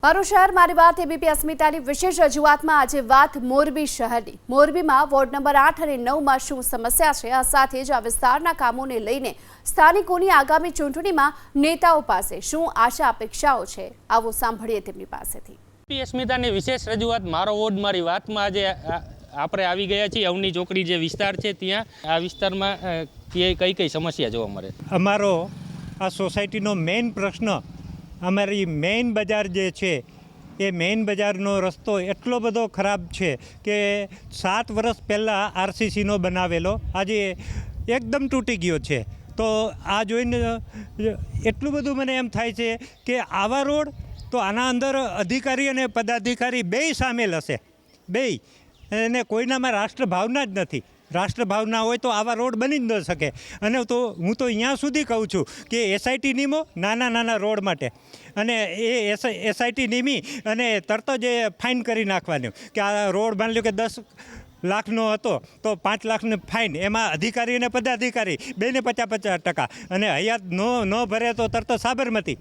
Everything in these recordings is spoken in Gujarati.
મારું શહેર મારી વાત એબીપી અસ્મિતાની વિશેષ રજૂઆતમાં આજે વાત મોરબી શહેરની મોરબીમાં વોર્ડ નંબર 8 અને 9માં શું સમસ્યા છે આ સાથે જ આ વિસ્તારના કામોને લઈને સ્થાનિકોની આગામી ચૂંટણીમાં નેતાઓ પાસે શું આશા અપેક્ષાઓ છે આવો સાંભળીએ તેમની પાસેથી। એબીપી અસ્મિતાની વિશેષ રજૂઆત મારો વોર્ડ મારી વાતમાં આજે આપણે આવી ગયા છીએ અવની ચોકડી જે વિસ્તાર છે ત્યાં આ વિસ્તારમાં કઈ કઈ સમસ્યા જોવા મળે। અમારો આ સોસાયટીનો મેઇન પ્રશ્ન અમારી મેઇન બજાર જે છે એ મેઇન બજારનો રસ્તો એટલો બધો ખરાબ છે કે 7 વર્ષ પહેલાં આરસીસીનો બનાવેલો આજે એકદમ તૂટી ગયો છે। તો આ જોઈને એટલું બધું મને એમ થાય છે કે આવા રોડ તો આના અંદર અધિકારી અને પદાધિકારી બેય સામેલ હશે, બેય અને કોઈનામાં રાષ્ટ્રભાવના જ નથી। રાષ્ટ્રભાવના હોય તો આવા રોડ બની જ ન શકે। અને તો હું તો અહીંયા સુધી કહું છું કે એસઆઈટી નિયમો નાના રોડ માટે અને એ એસઆઈટી નિયમી અને તરત જ ફાઇન કરી નાખવાનું કે આ રોડ માની લો કે 10 લાખનો હતો તો 5 લાખનો ફાઇન, એમાં અધિકારી અને પદાધિકારી બેને 50% અને હયાત ન ભરે તો તરત સાબરમતી।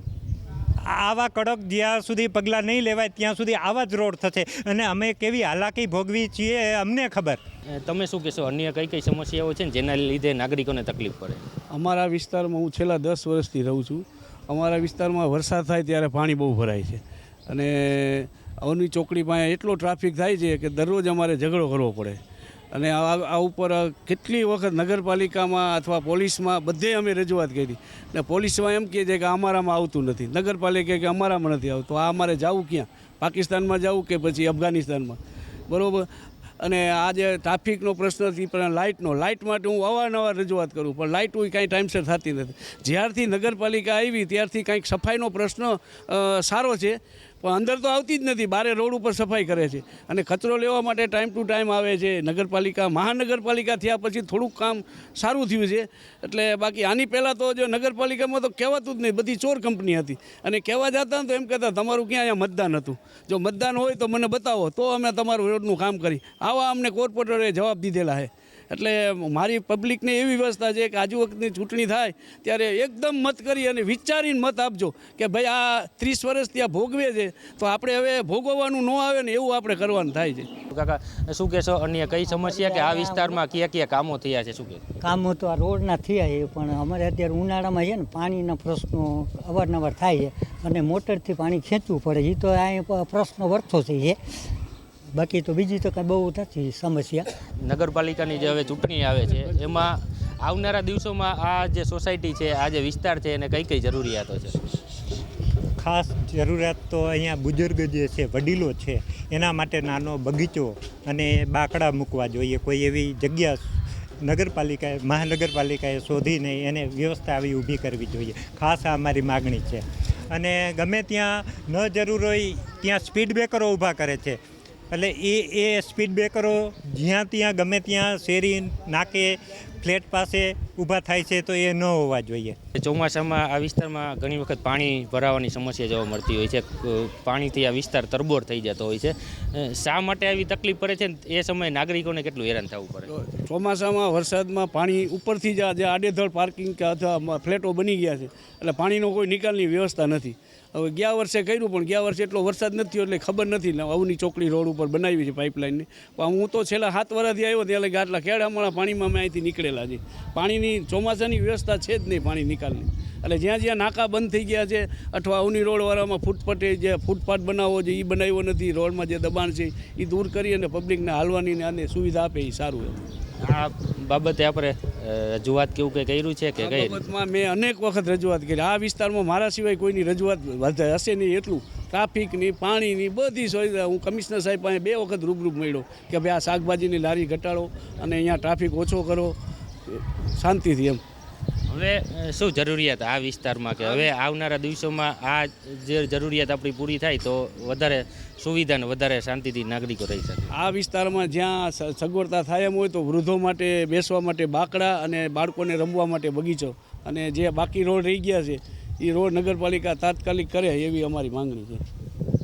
આવા કડક જ્યાં સુધી પગલાં નહીં લેવાય ત્યાં સુધી આવા જ રોડ થશે અને અમે કેવી હાલાકી ભોગવી છીએ અમને ખબર। તમે શું કહેશો, અન્ય કઈ સમસ્યાઓ છે ને જેના લીધે નાગરિકોને તકલીફ પડે? અમારા વિસ્તારમાં હું છેલ્લા 10 વર્ષથી રહું છું। અમારા વિસ્તારમાં વરસાદ થાય ત્યારે પાણી બહુ ભરાય છે અને અવની ચોકડી પાસે એટલો ટ્રાફિક થાય છે કે દરરોજ અમારે ઝઘડો કરવો પડે અને આ ઉપર કેટલી વખત નગરપાલિકામાં અથવા પોલીસમાં બધે અમે રજૂઆત કરી ને પોલીસમાં એમ કહે છે કે અમારામાં આવતું નથી, નગરપાલિકા કે અમારામાં નથી આવતું। આ અમારે જવું ક્યાં? પાકિસ્તાનમાં જવું કે પછી અફઘાનિસ્તાનમાં? બરાબર। અને આ જે ટ્રાફિકનો પ્રશ્ન છે પણ લાઇટ માટે હું અવારનવાર રજૂઆત કરું પણ લાઇટ કાંઈ ટાઈમસર થતી નથી। જ્યારથી નગરપાલિકા આવી ત્યારથી કંઈક સફાઈનો પ્રશ્ન સારો છે પણ અંદર તો આવતી જ નથી, બારે રોડ ઉપર સફાઈ કરે છે અને કચરો લેવા માટે ટાઈમ ટુ ટાઈમ આવે છે। નગરપાલિકા મહાનગરપાલિકા થયા પછી થોડુંક કામ સારું થયું છે એટલે બાકી આની પહેલાં તો જો નગરપાલિકામાં તો કહેવાતું જ નહીં, બધી ચોર કંપની હતી અને કહેવા જતા તો એમ કહેતા તમારું ક્યાં અહીંયા મતદાન હતું, જો મતદાન હોય તો મને બતાવો તો અમે તમારું રોડનું કામ કરી। આવા અમને કોર્પોરેટરે જવાબ દીધેલા છે। એટલે મારી પબ્લિકને એવી વ્યવસ્થા છે કે આજુ વખતની ચૂંટણી થાય ત્યારે એકદમ મત કરી અને વિચારીને મત આપજો કે ભાઈ આ 30 વર્ષ ત્યાં ભોગવે છે તો આપણે હવે ભોગવવાનું ન આવે ને એવું આપણે કરવાનું થાય છે। કાકા શું કહેશો, અન્ય કઈ સમસ્યા કે આ વિસ્તારમાં કયા કામો થયા છે? શું કહે કામો તો આ રોડના થયા છે પણ અમારે અત્યારે ઉનાળામાં છે ને પાણીના પ્રશ્નો અવારનવાર થાય છે અને મોટરથી પાણી ખેંચવું પડે છે, તો આ પ્રશ્નો વર્ષો છે। બાકી તો બીજી તો કાંઈ બહુ નથી સમસ્યા। નગરપાલિકાની જે હવે ચૂંટણી આવે છે એમાં આવનારા દિવસોમાં આ જે સોસાયટી છે, આ જે વિસ્તાર છે એને કઈ જરૂરિયાતો છે? ખાસ જરૂરિયાત તો અહીંયા બુઝુર્ગ જે છે, વડીલો છે, એના માટે નાનો બગીચો અને બાકડા મૂકવા જોઈએ। કોઈ એવી જગ્યા મહાનગરપાલિકાએ શોધીને એને વ્યવસ્થા આવી ઊભી કરવી જોઈએ। ખાસ આ અમારી માગણી છે। અને ગમે ત્યાં ન જરૂર હોય ત્યાં સ્પીડ બ્રેકરો ઊભા કરે છે એટલે એ સ્પીડ બ્રેકરો જ્યાં ત્યાં ગમે ત્યાં શેરી નાકે ફ્લેટ પાસે ઊભા થાય છે તો એ ન હોવા જોઈએ। ચોમાસામાં આ વિસ્તારમાં ઘણી વખત પાણી ભરાવાની સમસ્યા જોવા મળતી હોય છે, પાણીથી આ વિસ્તાર તરબોળ થઈ જતો હોય છે। શા માટે આવી તકલીફ પડે છે એ સમયે નાગરિકોને કેટલું હેરાન થવું પડે? ચોમાસામાં વરસાદમાં પાણી ઉપરથી જે આડેધડ પાર્કિંગ કે અથવા ફ્લેટો બની ગયા છે એટલે પાણીનો કોઈ નિકાલની વ્યવસ્થા નથી। હવે ગયા વર્ષે કર્યું પણ ગયા વર્ષે એટલો વરસાદ નથી એટલે ખબર નથી અવની ચોકડી રોડ ઉપર બનાવી છે પાઇપલાઇનની, પણ હું તો છેલ્લા 7 વર્ષથી આવ્યો ત્યાં લગી આટલા ખેડામાળા પાણીમાં અમે અહીંથી નીકળેલા છે। પાણીની ચોમાસાની વ્યવસ્થા છે જ નહીં પાણી નિકાલની, એટલે જ્યાં નાકા બંધ થઈ ગયા છે અથવા અવની રોડવાળામાં ફૂટપાથ બનાવવો છે એ બનાવ્યો નથી, રોડમાં જે દબાણ છે એ દૂર કરી અને પબ્લિકને હાલવાની આને સુવિધા આપે એ સારું છે। આ બાબતે આપણે રજૂઆત કેવું કંઈ કર્યું છે કે કઈ બાબતમાં મેં અનેક વખત રજૂઆત કરી। આ વિસ્તારમાં મારા સિવાય કોઈની રજૂઆત હશે નહીં એટલું ટ્રાફિકની, પાણીની બધી સુવિધા હું કમિશનર સાહેબ પાસે 2 વખત રૂબરૂ મળ્યો કે ભાઈ આ શાકભાજીની લારી ઘટાડો અને અહીંયા ટ્રાફિક ઓછો કરો શાંતિથી એમ। હવે શું જરૂરિયાત આ વિસ્તારમાં કે હવે આવનારા દિવસોમાં આ જે જરૂરિયાત આપણી પૂરી થાય તો વધારે સુવિધા ને વધારે શાંતિથી નાગરિકો રહી શકે? આ વિસ્તારમાં જ્યાં સગવડતા થાય એમ હોય તો વૃદ્ધો માટે બેસવા માટે બાકડા અને બાળકોને રમવા માટે બગીચો અને જે બાકી રોડ રહી ગયા છે એ રોડ નગરપાલિકા તાત્કાલિક કરે એવી અમારી માંગણી છે।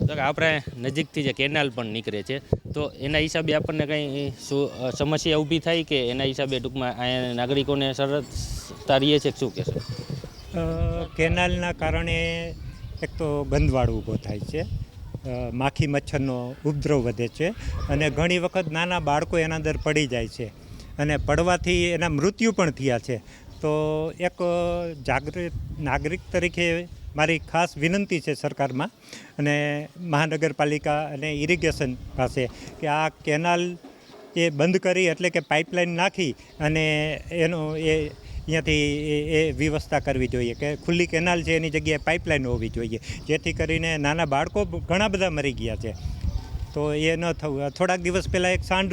તો આપણે નજીકથી જે કેનાલ પણ નીકળે છે તો એના હિસાબે આપણને કંઈ સમસ્યા ઊભી થાય કે એના હિસાબે ટૂંકમાં અહીંયા નાગરિકોને સરળતા રહીએ છે? શું કહેશો? કેનાલના કારણે એક તો બંધવાળ ઊભો થાય છે માખી મચ્છરનો ઉપદ્રવ વધે છે અને ઘણી વખત નાના બાળકો એના અંદર પડી જાય છે અને પડવાથી એના મૃત્યુ પણ થયા છે. તો એક જાગૃત નાગરિક તરીકે મારી ખાસ વિનંતી છે સરકારમાં અને મહાનગરપાલિકા અને ઇરિગેશન પાસે કે આ કેનાલ એ બંધ કરી એટલે કે પાઇપલાઇન નાખી અને એનો અહીંયાથી એ વ્યવસ્થા કરવી જોઈએ કે ખુલ્લી કેનાલ છે એની જગ્યાએ પાઇપલાઇન હોવી જોઈએ, જેથી કરીને નાના બાળકો ઘણા બધા મરી ગયા છે. તો એ ન થવું. થોડાક દિવસ પહેલાં એક સાંડ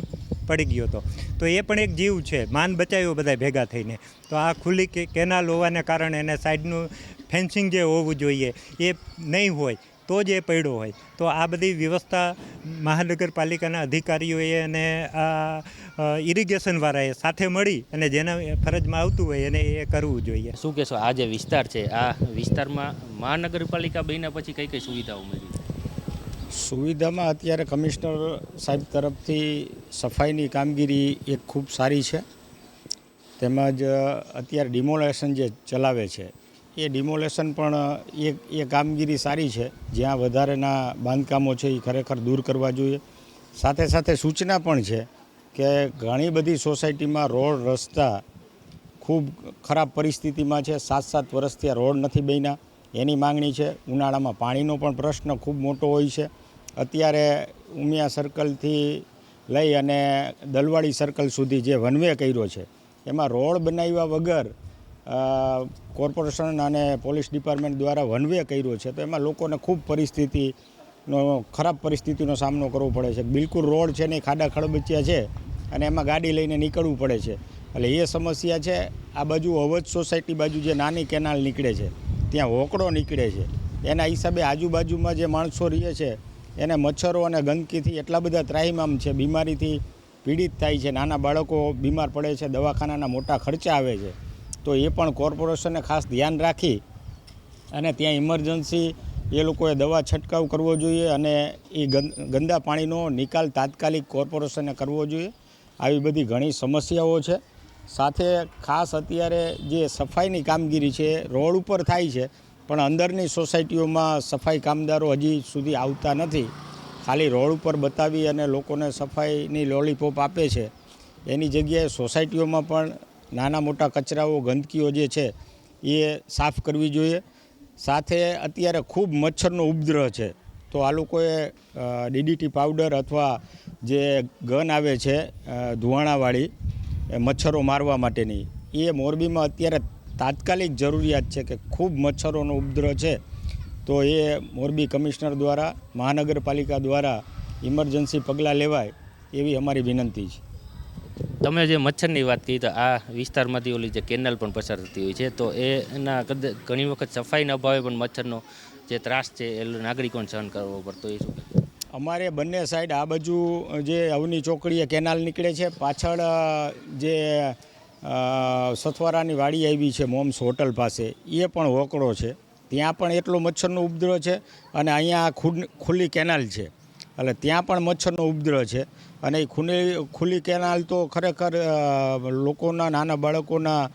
પડી ગયો હતો, તો એ પણ એક જીવ છે, માન બચાવ્યો બધા ભેગા થઈને. તો આ ખુલ્લી કેનાલ હોવાને કારણે એને સાઈડનું ફેન્સિંગ જે હોવું જોઈએ એ નહીં હોય તો જ એ પડ્યો હોય. તો આ બધી વ્યવસ્થા મહાનગરપાલિકાના અધિકારીઓએ અને આ ઇરિગેશનવાળાએ સાથે મળી અને જેના ફરજમાં આવતું હોય એને એ કરવું જોઈએ. શું કહેશો, આ જે વિસ્તાર છે આ વિસ્તારમાં મહાનગરપાલિકા બન્યા પછી કઈ કઈ સુવિધાઓ મળી? સુવિધામાં અત્યારે કમિશનર સાહેબ તરફથી સફાઈની કામગીરી એક ખૂબ સારી છે. તેમજ અત્યારે ડિમોલેશન જે ચલાવે છે એ ડિમોલેશન પણ એ કામગીરી સારી છે. જ્યાં વધારેના બાંધકામો છે એ ખરેખર દૂર કરવા જોઈએ. સાથે સાથે સૂચના પણ છે કે ઘણી બધી સોસાયટીમાં રોડ રસ્તા ખૂબ ખરાબ પરિસ્થિતિમાં છે. 7-7 વર્ષથી આ રોડ નથી બન્યા, એની માંગણી છે. ઉનાળામાં પાણીનો પણ પ્રશ્ન ખૂબ મોટો હોય છે. અત્યારે ઉમિયા સર્કલથી લઈ અને દલવાડી સર્કલ સુધી જે વન વે કર્યો છે એમાં રોડ બનાવ્યા વગર કોર્પોરેશન અને પોલીસ ડિપાર્ટમેન્ટ દ્વારા વન વે કર્યો છે. તો એમાં લોકોને ખૂબ ખરાબ પરિસ્થિતિનો સામનો કરવો પડે છે. બિલકુલ રોડ છે ને ખાડા ખળબચિયા છે અને એમાં ગાડી લઈને નીકળવું પડે છે. એટલે એ સમસ્યા છે. આ બાજુ અવધ સોસાયટી બાજુ જે નાની કેનાલ નીકળે છે ત્યાં હોકળો નીકળે છે, એના હિસાબે આજુબાજુમાં જે માણસો રહે છે એને મચ્છરો અને ગંદકીથી એટલા બધા ત્રાહિમામ છે, બીમારીથી પીડિત થાય છે. નાના બાળકો બીમાર પડે છે, દવાખાનાના મોટા ખર્ચા આવે છે. તો એ પણ કોર્પોરેશને ખાસ ધ્યાન રાખી અને ત્યાં ઇમરજન્સી એ લોકોએ દવા છંટકાવ કરવો જોઈએ અને એ ગંદા પાણીનો નિકાલ તાત્કાલિક કોર્પોરેશને કરવો જોઈએ. આવી બધી ઘણી સમસ્યાઓ છે. સાથે ખાસ અત્યારે જે સફાઈની કામગીરી છે રોડ ઉપર થાય છે, પણ અંદરની સોસાયટીઓમાં સફાઈ કામદારો હજી સુધી આવતા નથી. ખાલી રોડ ઉપર બતાવી અને લોકોને સફાઈની લોલીપોપ આપે છે. એની જગ્યાએ સોસાયટીઓમાં પણ નાના મોટા કચરાઓ ગંદકીઓ જે છે એ સાફ કરવી જોઈએ. સાથે અત્યારે ખૂબ મચ્છરનો ઉપદ્રવ છે, તો આ લોકોએ DDT પાવડર અથવા જે ગન આવે છે ધુવાણાવાળી મચ્છરો મારવા માટેની, એ મોરબીમાં અત્યારે તાત્કાલિક જરૂરિયાત છે કે ખૂબ મચ્છરોનો ઉપદ્રવ છે. તો એ મોરબી કમિશનર દ્વારા મહાનગરપાલિકા દ્વારા ઇમરજન્સી પગલાં લેવાય એવી અમારી વિનંતી છે. તમે જે મચ્છરની વાત કરી તો આ વિસ્તારમાંથી ઓલી જે કેનાલ પણ પસાર થતી હોય છે, તો એના ઘણી વખત સફાઈના અભાવે પણ મચ્છરનો જે ત્રાસ છે એ નાગરિકોને સહન કરવો પડતો હોય. શું અમારે બંને સાઈડ આ બાજુ જે અવની ચોકડીએ કેનાલ નીકળે છે, પાછળ જે સથવારાની વાડી આવી છે મોમ્સ હોટલ પાસે, એ પણ હોકળો છે. ત્યાં પણ એટલો મચ્છરનો ઉપદ્રવ છે અને અહીંયા ખુલ્લી કેનાલ છે એટલે ત્યાં પણ મચ્છરનો ઉપદ્રવ છે. અને એ ખુલ્લી કેનાલ તો ખરેખર લોકોના, નાના બાળકોના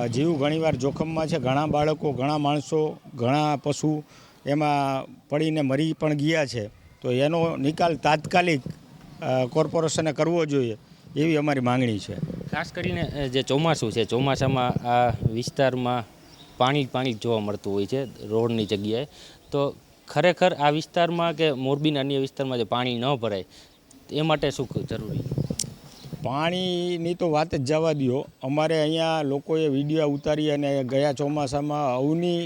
જીવ ઘણીવાર જોખમમાં છે. ઘણા બાળકો, ઘણા માણસો, ઘણા પશુ એમાં પડીને મરી પણ ગયા છે. તો એનો નિકાલ તાત્કાલિક કોર્પોરેશને કરવો જોઈએ એવી અમારી માંગણી છે. ખાસ કરીને જે ચોમાસું છે, ચોમાસામાં આ વિસ્તારમાં પાણી જોવા મળતું હોય છે રોડની જગ્યાએ. તો ખરેખર આ વિસ્તારમાં કે મોરબીના અન્ય વિસ્તારમાં જે પાણી ન ભરાય એ માટે શું જરૂરી? પાણીની તો વાત જ જવા દો. અમારે અહીંયા લોકોએ વિડીયો ઉતારી અને ગયા ચોમાસામાં અવની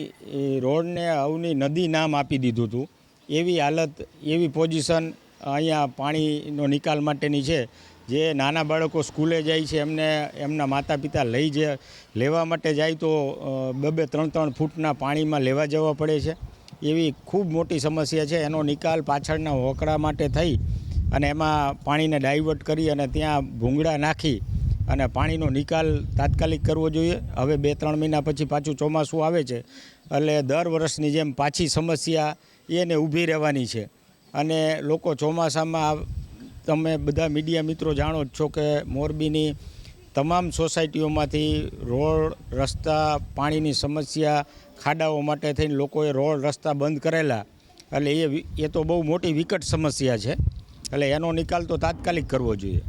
રોડને અવની નદી નામ આપી દીધું હતું. એવી હાલત, એવી પોઝિશન અહીંયા પાણીનો નિકાલ માટેની છે. જે નાના બાળકો સ્કૂલે જાય છે એમને એમના માતા પિતા લેવા માટે જાય તો 2-3 ફૂટના પાણીમાં લેવા જવા પડે છે. એવી ખૂબ મોટી સમસ્યા છે. એનો નિકાલ પાછળના હોકળા માટે થઈ અને એમાં પાણીને ડાયવર્ટ કરી અને ત્યાં ભૂંગળા નાખી અને પાણીનો નિકાલ તાત્કાલિક કરવો જોઈએ. હવે 2-3 મહિના પછી પાછું ચોમાસું આવે છે એટલે દર વર્ષની જેમ પાછી સમસ્યા એને ઊભી રહેવાની છે. અને લોકો ચોમાસામાં, તમે બધા મીડિયા મિત્રો જાણો જ છો કે મોરબીની તમામ સોસાયટીઓમાંથી રોડ રસ્તા પાણીની સમસ્યા ખાડાઓ માટે થઈને લોકોએ રોડ રસ્તા બંધ કરેલા. એટલે એ તો બહુ મોટી વિકટ સમસ્યા છે, એટલે એનો નિકાલ તો તાત્કાલિક કરવો જોઈએ.